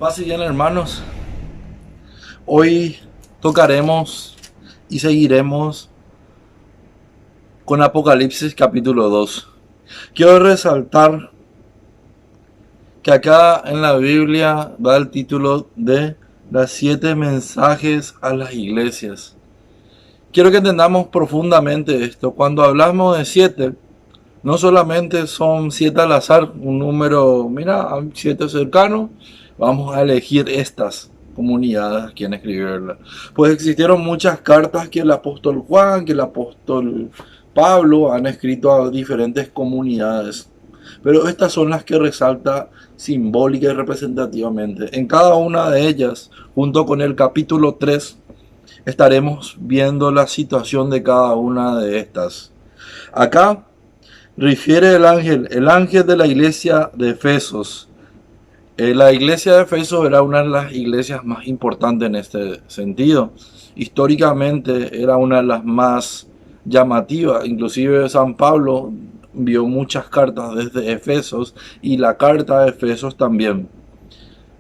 Paz y bien, hermanos. Hoy tocaremos y seguiremos con Apocalipsis capítulo 2. Quiero resaltar que acá en la Biblia va el título de las 7 mensajes a las iglesias. Quiero que entendamos profundamente esto. Cuando hablamos de 7, no solamente son 7 al azar, un número, mira, 7 cercano, vamos a elegir estas comunidades a quien escribirla. Pues existieron muchas cartas que el apóstol Juan, que el apóstol Pablo han escrito a diferentes comunidades. Pero estas son las que resalta simbólica y representativamente. En cada una de ellas, junto con el capítulo 3, estaremos viendo la situación de cada una de estas. Acá refiere el ángel de la iglesia de Efesos. La iglesia de Efesos era una de las iglesias más importantes en este sentido. Históricamente era una de las más llamativas. Inclusive San Pablo envió muchas cartas desde Efesos y la carta de Efesos también.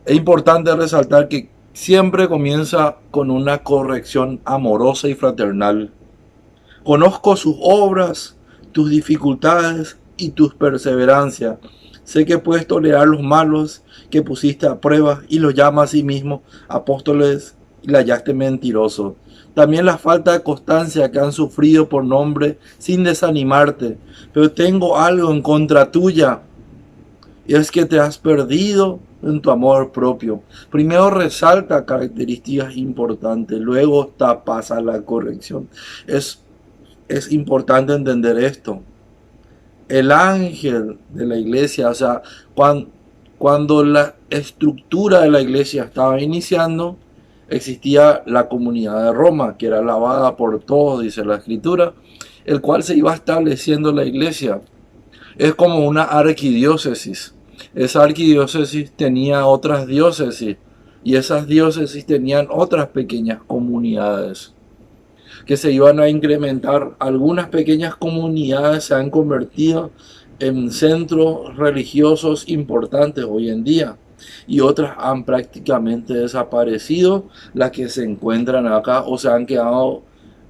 Es importante resaltar que siempre comienza con una corrección amorosa y fraternal. Conozco sus obras, tus dificultades y tus perseverancias. Sé que puedes tolerar los malos que pusiste a prueba y los llama a sí mismo apóstoles y la hallaste mentiroso. También la falta de constancia que han sufrido por nombre sin desanimarte. Pero tengo algo en contra tuya, y es que te has perdido en tu amor propio. Primero resalta características importantes, luego pasa la corrección. Es importante entender esto. El ángel de la iglesia, o sea, cuando la estructura de la iglesia estaba iniciando, existía la comunidad de Roma, que era alabada por todos, dice la escritura, el cual se iba estableciendo la iglesia. Es como una arquidiócesis. Esa arquidiócesis tenía otras diócesis y esas diócesis tenían otras pequeñas comunidades que se iban a incrementar. Algunas pequeñas comunidades se han convertido en centros religiosos importantes hoy en día y otras han prácticamente desaparecido, las que se encuentran acá o se han quedado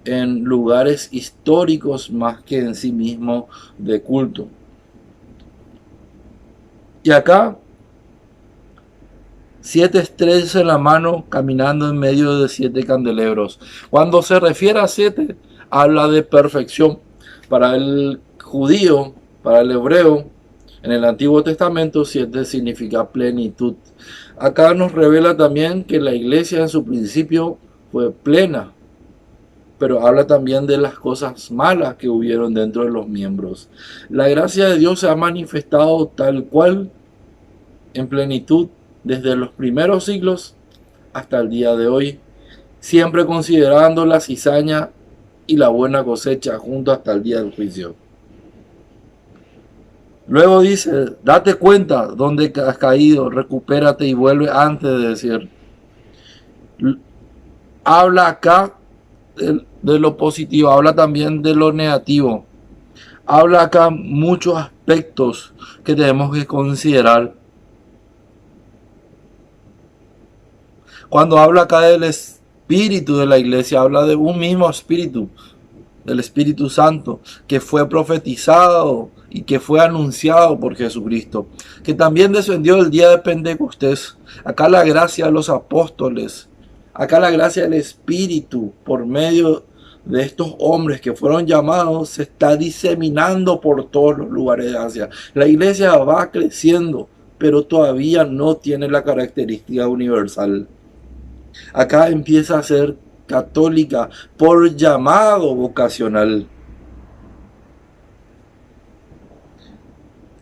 en lugares históricos más que en sí mismos de culto. Y acá 7 estrellas en la mano caminando en medio de 7 candelebros. Cuando se refiere a 7, habla de perfección. Para el judío, para el hebreo, en el Antiguo Testamento 7 significa plenitud. Acá nos revela también que la iglesia en su principio fue plena, pero habla también de las cosas malas que hubieron dentro de los miembros. La gracia de Dios se ha manifestado tal cual en plenitud desde los primeros siglos hasta el día de hoy, siempre considerando la cizaña y la buena cosecha junto hasta el día del juicio. Luego dice, date cuenta dónde has caído, recupérate y vuelve antes de decir. Habla acá de lo positivo, habla también de lo negativo. Habla acá muchos aspectos que tenemos que considerar. Cuando habla acá del espíritu de la iglesia, habla de un mismo espíritu, del Espíritu Santo, que fue profetizado y que fue anunciado por Jesucristo, que también descendió el día de Pentecostés. Acá la gracia de los apóstoles, acá la gracia del Espíritu por medio de estos hombres que fueron llamados se está diseminando por todos los lugares de Asia. La iglesia va creciendo, pero todavía no tiene la característica universal. Acá empieza a ser católica por llamado vocacional.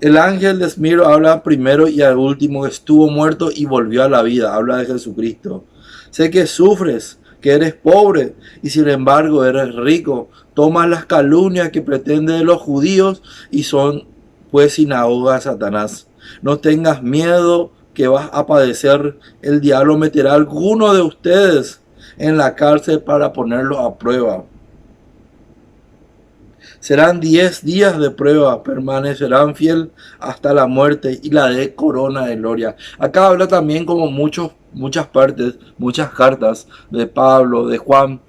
El ángel de Esmirno habla primero y al último, estuvo muerto y volvió a la vida. Habla de Jesucristo. Sé que sufres, que eres pobre y sin embargo eres rico. Tomas las calumnias que pretenden los judíos y son pues sinagoga de Satanás. No tengas miedo que vas a padecer. El diablo meterá a alguno de ustedes en la cárcel para ponerlo a prueba. Serán 10 días de prueba, permanecerán fiel hasta la muerte y la de corona de gloria. Acá habla también como muchas partes, muchas cartas de Pablo, de Juan,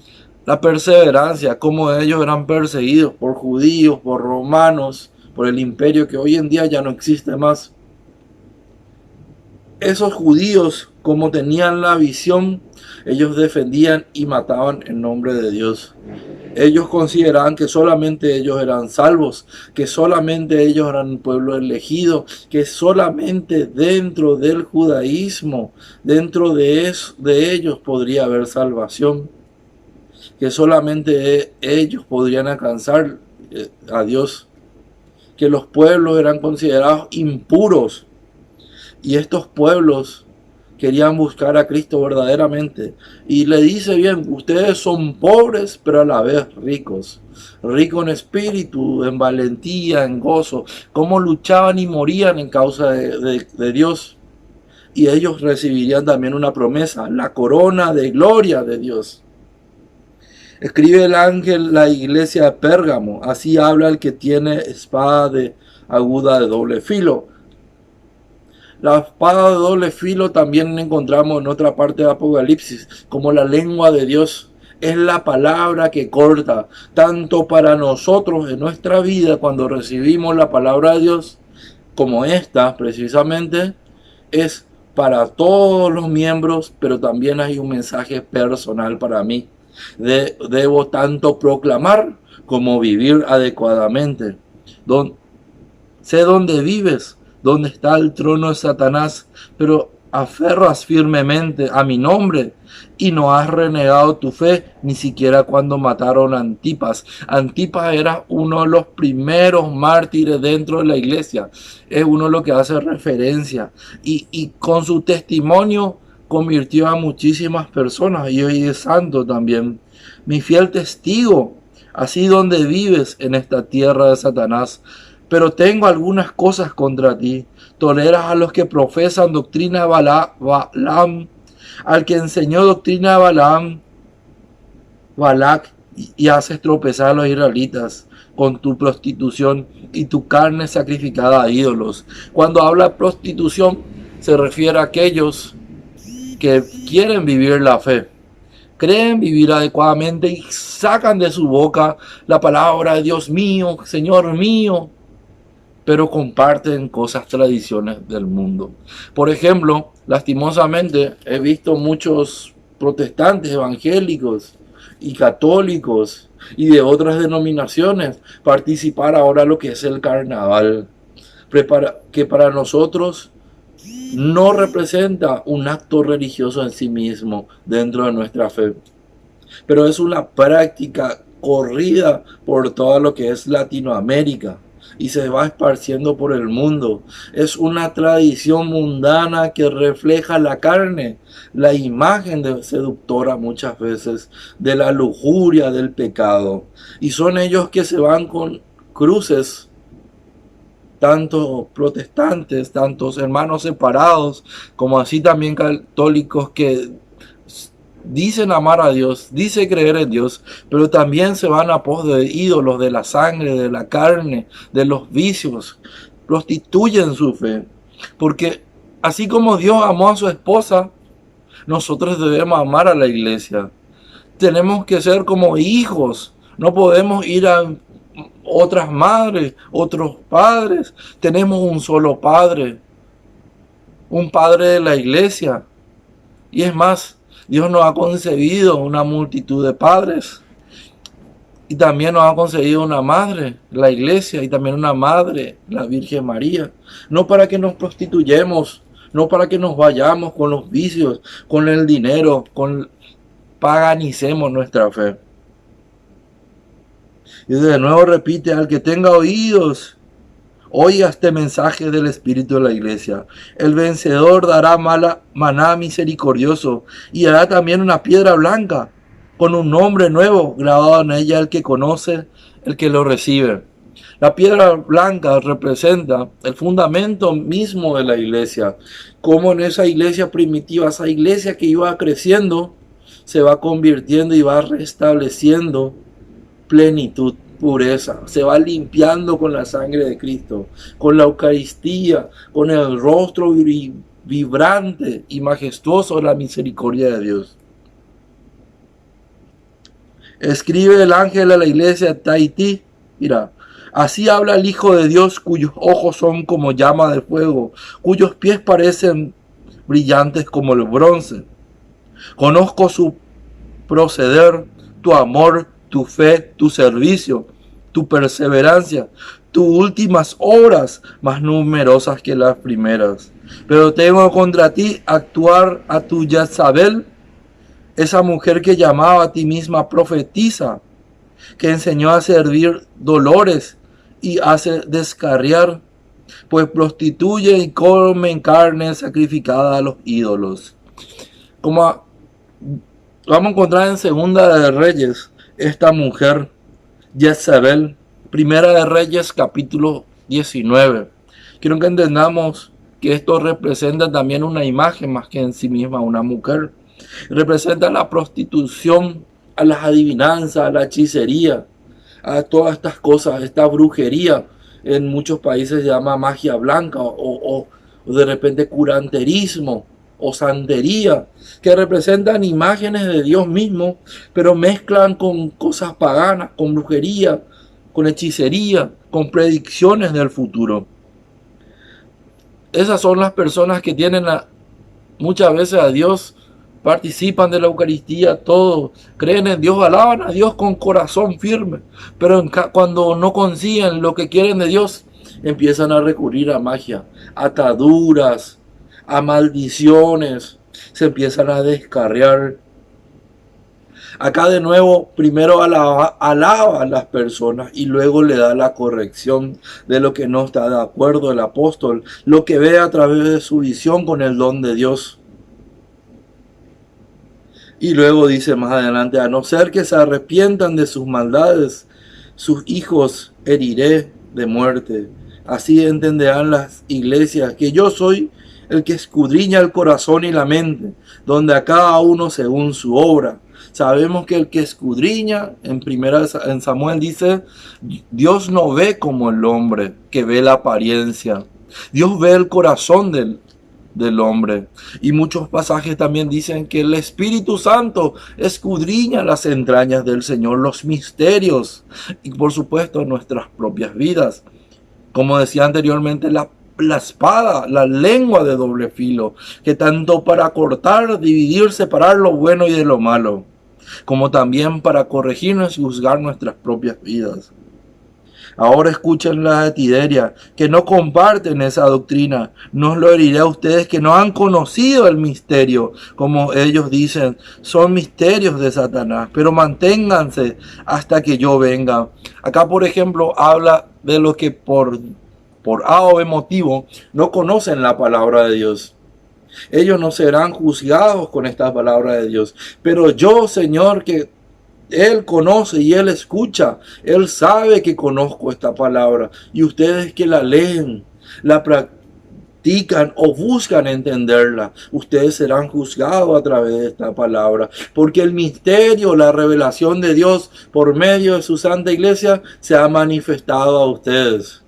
la perseverancia, cómo ellos eran perseguidos por judíos, por romanos, por el imperio que hoy en día ya no existe más. Esos judíos, como tenían la visión, ellos defendían y mataban en nombre de Dios. Ellos consideraban que solamente ellos eran salvos, que solamente ellos eran un pueblo elegido, que solamente dentro del judaísmo, dentro de ellos podría haber salvación, que solamente ellos podrían alcanzar a Dios, que los pueblos eran considerados impuros y estos pueblos querían buscar a Cristo verdaderamente. Y le dice bien, ustedes son pobres, pero a la vez ricos. Ricos en espíritu, en valentía, en gozo. Cómo luchaban y morían en causa de Dios. Y ellos recibirían también una promesa, la corona de gloria de Dios. Escribe el ángel la iglesia de Pérgamo. Así habla el que tiene espada aguda de doble filo. La espada de doble filo también encontramos en otra parte de Apocalipsis, como la lengua de Dios. Es la palabra que corta, tanto para nosotros en nuestra vida cuando recibimos la palabra de Dios, como esta precisamente, es para todos los miembros, pero también hay un mensaje personal para mí. Debo tanto proclamar como vivir adecuadamente. Sé dónde vives, dónde está el trono de Satanás, pero aferras firmemente a mi nombre y no has renegado tu fe, ni siquiera cuando mataron a Antipas. Antipas era uno de los primeros mártires dentro de la iglesia, es uno de los que hace referencia, y con su testimonio convirtió a muchísimas personas, y hoy es santo también. Mi fiel testigo, así donde vives en esta tierra de Satanás. Pero tengo algunas cosas contra ti. Toleras a los que profesan doctrina de Balaam, al que enseñó doctrina de Balac, y haces tropezar a los israelitas con tu prostitución y tu carne sacrificada a ídolos. Cuando habla de prostitución, se refiere a aquellos que quieren vivir la fe, creen vivir adecuadamente y sacan de su boca la palabra de Dios mío, Señor mío, pero comparten cosas, tradiciones del mundo. Por ejemplo, lastimosamente he visto muchos protestantes evangélicos y católicos y de otras denominaciones participar ahora lo que es el carnaval, que para nosotros no representa un acto religioso en sí mismo dentro de nuestra fe, pero es una práctica corrida por todo lo que es Latinoamérica y se va esparciendo por el mundo. Es una tradición mundana que refleja la carne, la imagen seductora muchas veces de la lujuria, del pecado, y son ellos que se van con cruces, tantos protestantes, tantos hermanos separados, como así también católicos que dicen amar a Dios, dicen creer en Dios, pero también se van a pos de ídolos, de la sangre, de la carne, de los vicios, prostituyen su fe, porque así como Dios amó a su esposa, nosotros debemos amar a la iglesia. Tenemos que ser como hijos, no podemos ir a otras madres, otros padres. Tenemos un solo Padre, un Padre de la iglesia. Y es más, Dios nos ha concebido una multitud de padres. Y también nos ha concedido una madre, la iglesia, y también una madre, la Virgen María. No para que nos prostituyamos, no para que nos vayamos con los vicios, con el dinero, paganicemos nuestra fe. Y de nuevo repite, al que tenga oídos, oiga este mensaje del Espíritu de la iglesia. El vencedor dará maná misericordioso y hará también una piedra blanca con un nombre nuevo grabado en ella, el que conoce, el que lo recibe. La piedra blanca representa el fundamento mismo de la iglesia, como en esa iglesia primitiva, esa iglesia que iba creciendo, se va convirtiendo y va restableciendo plenitud pureza, se va limpiando con la sangre de Cristo, con la Eucaristía, con el rostro vibrante y majestuoso de la misericordia de Dios. Escribe el ángel a la iglesia de Tahití, mira, así habla el Hijo de Dios, cuyos ojos son como llama de fuego, cuyos pies parecen brillantes como el bronce. Conozco su proceder, tu amor, tu fe, tu servicio, tu perseverancia, tus últimas obras más numerosas que las primeras. Pero tengo contra ti actuar a tu Jezabel, esa mujer que llamaba a ti misma profetisa, que enseñó a servir dolores y hace descarriar, pues prostituye y come carne sacrificada a los ídolos. Como vamos a encontrar en Segunda de Reyes, esta mujer, Jezabel, Primera de Reyes, capítulo 19. Quiero que entendamos que esto representa también una imagen más que en sí misma una mujer. Representa la prostitución, a las adivinanzas, a la hechicería, a todas estas cosas, esta brujería. En muchos países se llama magia blanca o de repente curanterismo o santería, que representan imágenes de Dios mismo, pero mezclan con cosas paganas, con brujería, con hechicería, con predicciones del futuro. Esas son las personas que tienen muchas veces a Dios, participan de la Eucaristía, todos creen en Dios, alaban a Dios con corazón firme, pero cuando no consiguen lo que quieren de Dios, empiezan a recurrir a magia, ataduras, a maldiciones, se empiezan a descarriar. Acá de nuevo, primero alaba a las personas y luego le da la corrección de lo que no está de acuerdo el apóstol, lo que ve a través de su visión con el don de Dios. Y luego dice más adelante, a no ser que se arrepientan de sus maldades, sus hijos heriré de muerte. Así entenderán las iglesias que yo soy el que escudriña el corazón y la mente, donde a cada uno según su obra. Sabemos que el que escudriña, en Samuel dice, Dios no ve como el hombre que ve la apariencia. Dios ve el corazón del hombre. Y muchos pasajes también dicen que el Espíritu Santo escudriña las entrañas del Señor, los misterios y por supuesto nuestras propias vidas. Como decía anteriormente, la espada, la lengua de doble filo, que tanto para cortar, dividir, separar lo bueno y de lo malo, como también para corregirnos y juzgar nuestras propias vidas. Ahora escuchen la de Tiberia, que no comparten esa doctrina. No os lo heriré a ustedes que no han conocido el misterio, como ellos dicen, son misterios de Satanás, pero manténganse hasta que yo venga. Acá, por ejemplo, habla de los que por A o B motivo no conocen la palabra de Dios. Ellos no serán juzgados con esta palabra de Dios. Pero yo, Señor, que Él conoce y Él escucha, Él sabe que conozco esta palabra. Y ustedes que la leen, la practican o buscan entenderla, ustedes serán juzgados a través de esta palabra. Porque el misterio, la revelación de Dios por medio de su Santa Iglesia se ha manifestado a ustedes.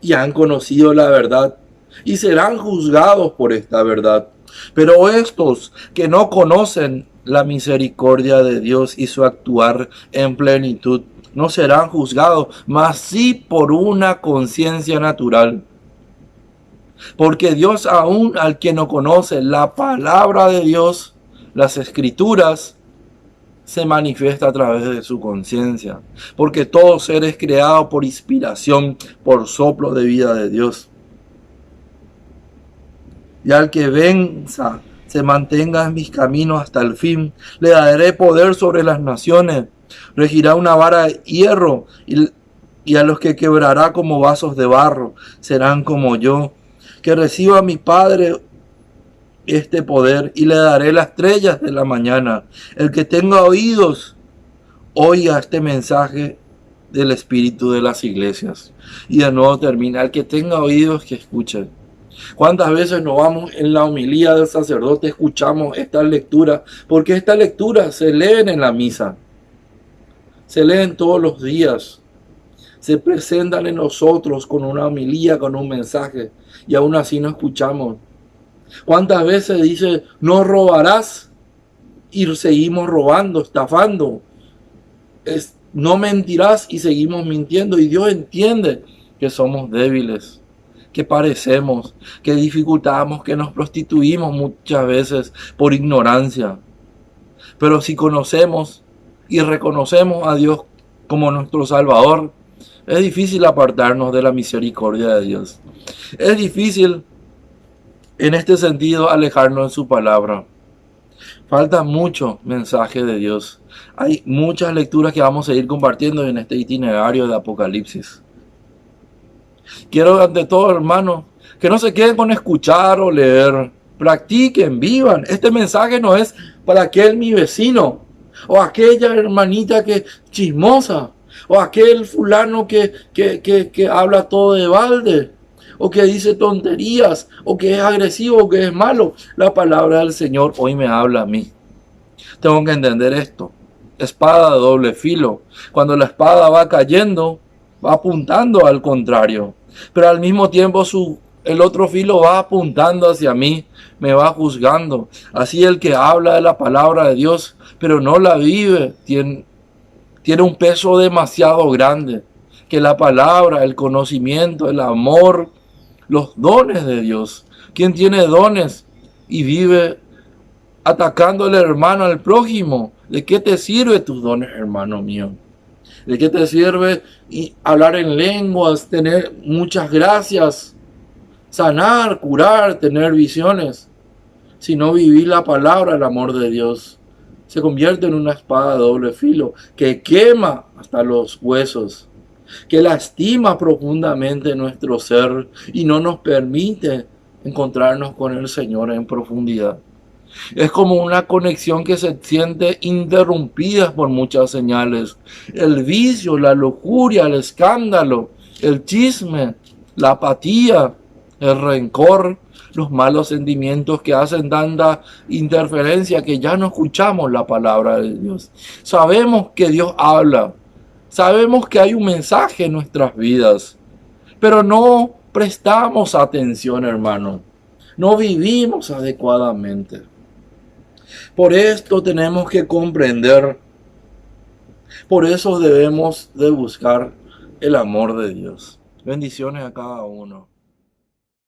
Y han conocido la verdad y serán juzgados por esta verdad. Pero estos que no conocen la misericordia de Dios y su actuar en plenitud no serán juzgados, mas sí por una conciencia natural. Porque Dios, aún al que no conoce la palabra de Dios, las escrituras, se manifiesta a través de su conciencia, porque todo ser es creado por inspiración, por soplo de vida de Dios. Y al que venza, se mantenga en mis caminos hasta el fin, le daré poder sobre las naciones, regirá una vara de hierro, y a los que quebrará como vasos de barro, serán como yo, que reciba a mi Padre este poder y le daré las estrellas de la mañana. El que tenga oídos, oiga este mensaje del Espíritu de las iglesias. Y de nuevo termina, el que tenga oídos que escuche. ¿Cuántas veces nos vamos en la homilía del sacerdote, escuchamos esta lectura? Porque estas lecturas se leen en la misa. se leen todos los días, se presentan en nosotros con una homilía, con un mensaje, y aún así no escuchamos. ¿Cuántas veces dice, no robarás? Y seguimos robando, estafando. No mentirás y seguimos mintiendo. Y Dios entiende que somos débiles, que parecemos, que dificultamos, que nos prostituimos muchas veces por ignorancia. Pero si conocemos y reconocemos a Dios como nuestro Salvador, es difícil apartarnos de la misericordia de Dios. Es difícil, en este sentido, alejarnos de su palabra. Falta mucho mensaje de Dios. Hay muchas lecturas que vamos a ir compartiendo en este itinerario de Apocalipsis. Quiero ante todo, hermanos, que no se queden con escuchar o leer. Practiquen, vivan. Este mensaje no es para aquel mi vecino, o aquella hermanita que chismosa, o aquel fulano que habla todo de balde, o que dice tonterías, o que es agresivo, o que es malo. La palabra del Señor hoy me habla a mí. Tengo que entender esto. Espada de doble filo. Cuando la espada va cayendo, va apuntando al contrario, pero al mismo tiempo el otro filo va apuntando hacia mí, me va juzgando. Así el que habla de la palabra de Dios, pero no la vive, tiene un peso demasiado grande. Que la palabra, el conocimiento, el amor, los dones de Dios. Quien tiene dones y vive atacando al hermano, al prójimo, ¿de qué te sirve tus dones, hermano mío? ¿De qué te sirve hablar en lenguas, tener muchas gracias, sanar, curar, tener visiones? Si no vivís la palabra, el amor de Dios se convierte en una espada de doble filo que quema hasta los huesos, que lastima profundamente nuestro ser y no nos permite encontrarnos con el Señor en profundidad. Es como una conexión que se siente interrumpida por muchas señales. El vicio, la lujuria, el escándalo, el chisme, la apatía, el rencor, los malos sentimientos que hacen tanta interferencia que ya no escuchamos la palabra de Dios. Sabemos que Dios habla, sabemos que hay un mensaje en nuestras vidas, pero no prestamos atención, hermano. No vivimos adecuadamente. Por esto tenemos que comprender, por eso debemos de buscar el amor de Dios. Bendiciones a cada uno.